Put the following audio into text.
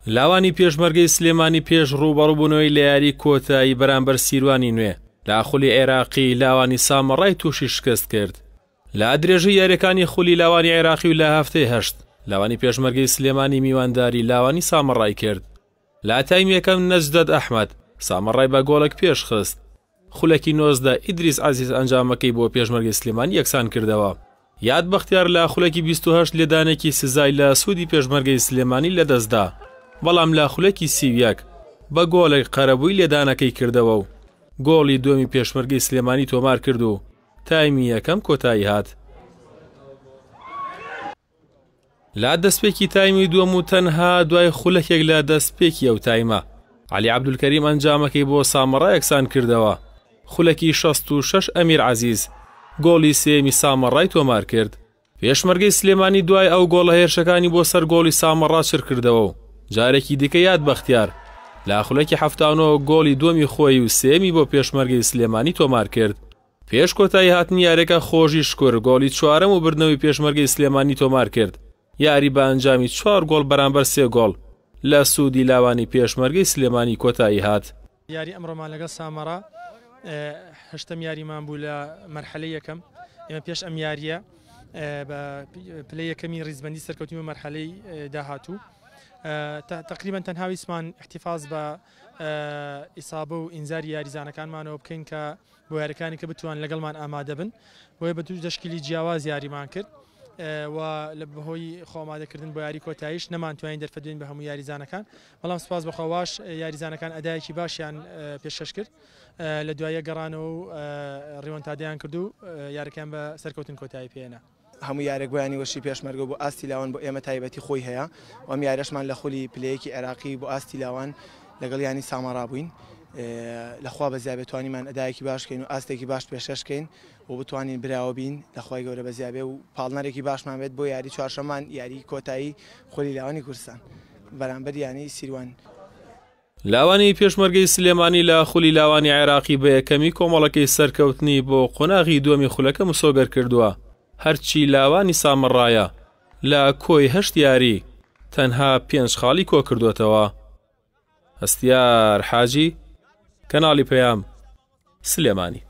لاوانی پێشمەرگەی سلێمانی پێش ڕووبەڕووبوونەوەی لە یاری کۆتایی بەرامبەر سیروانی نوێ لە خولی عێراقی لاوانی سامەڕای تووشی شکست کرد. لە درێژەی یاریەکانی خولی لاوانی عێراقی و لە هەفتەی هەشت لاوانی پێشمەرگەی سلێمانی میوانداری لاوانی سامەڕای کرد. لە تایم یەکەم نەجدەد ئەحمەد سامەڕای بە گۆڵێک پێش خست. خولەکی 19 ئیدریس عەزیز ئەنجامەکەی بۆ پێشمەرگەی سلێمانی یەکسان کردەوە. یاد بەختیار لە خولەکی 28 لێدانێکی سزای لە سوودی پێشمەرگەی سلێمانی لەدەستدا، بەڵام لە خولەکی 31 بە گۆڵێک قەرەبووی لێدانەکەی کردەوە و گۆڵی دومی پێشمەرگەی سلێمانی تۆمار کرد و تایمی یەکەم کۆتایی هات. لا دەستپێکی تایمی دووەم و تەنها دوای خولەکێک لە دەستپێکی ئەو تایمە عەلی عەبدولکەریم ئەنجامەکەی بۆ سامەڕای یەکسان کردەوە. خولەکی 66 ئەمیر عەزیز گۆڵی سێمی سامەڕای تۆمار کرد. پێشمەرگەی سلێمانی دوای ئەو گۆڵە هێرشەکانی بۆ سەر گۆڵی سامەڕا چر کردەوە و جارێکی دیکە یاد بەختیار لە خولەکی 79 گۆڵی دومی خۆی و سێمی بۆ پێشمەرگەی سلێمانی تۆمار کرد. پێش کۆتایی هاتنی یاریەکە خۆشی شکر گۆڵی چوارەم و بردنەوەی پێشمەرگەی سلێمانی تۆمار کرد. یاری بە ئەنجامی 4 گۆڵ بەرامبەر 3 گۆڵ لە سوودی لاوانی پێشمەرگەی سلێمانی کۆتایی هات. یاری ئەمڕۆمان لەگەڵ سامەڕا هەشتم یاریمان بوو لە مەرحەلەی یەکەم. ئێمە پێش ئەم یاریە بە پلەی یەکەمی ڕیزبەندی سەرکەوتووە مەرحەلەی داهاتوو. تقریبا تەنها ویسمان احتیفاز بە ئیسابە و ئینزاری یاریزانەکانمانەوە بکەین کە بۆ یاریەکانی کە بتوان لەگەڵمان ئامادە بن، بۆیە بە دوو دەشکیلی جیاواز یاریمان کرد و لە بەهۆی خۆمادەکردن بۆ یاری کۆتاییش نەمانتوانین دەرفەدوین بە هەموو یاریزانەکان، بەڵام سپاس بەخۆواش یاریزانەکان ئەدایەکی باشیان پێشکەش کرد لە دوایە گەڕانەوە و ڕێوەنتادەیان کرد و یاریەکان بە سەرکەوتن کۆتایی پێێنا. هەموو یارێک بۆیانی وەشی پێشمەرگە بۆ ئاستی لاوان بۆ ئێمە تایبەتی خۆی هەیە و ئەم یاریەشمان لە خولی پلەیەکی عێراقی بۆ ئاستی لاوان لەگەڵ یانی سامەڕا بووین. لەخوا بەزیابێ توانیمان ئەدایەکی باشکەین و ئاستێکی باش پێشکەشکەین و بتوانین براوە بین لەخوای گەورە بەزیابێ و پاڵنەرێکی باشمان بێت بۆ یاری چوارشەمان یاری کۆتایی خولی لاوانی کوردستان بەرامبەر یانی سیروان. لاوانی پێشمەرگەی سلێمانی لە خولی لاوانی عێراقی بە یەکەمی کۆمەڵەکەی سەرکەوتنی بۆ قۆناغی دووەمی خولەکە مسۆگەر کردووە. هەرچی لاوانی سامەڕایە لە کۆی هەشت یاری تەنها 5 خاڵی کۆ کردوێتەوە. هەستیار حاجی، کەناڵی پەیام، سلێمانی.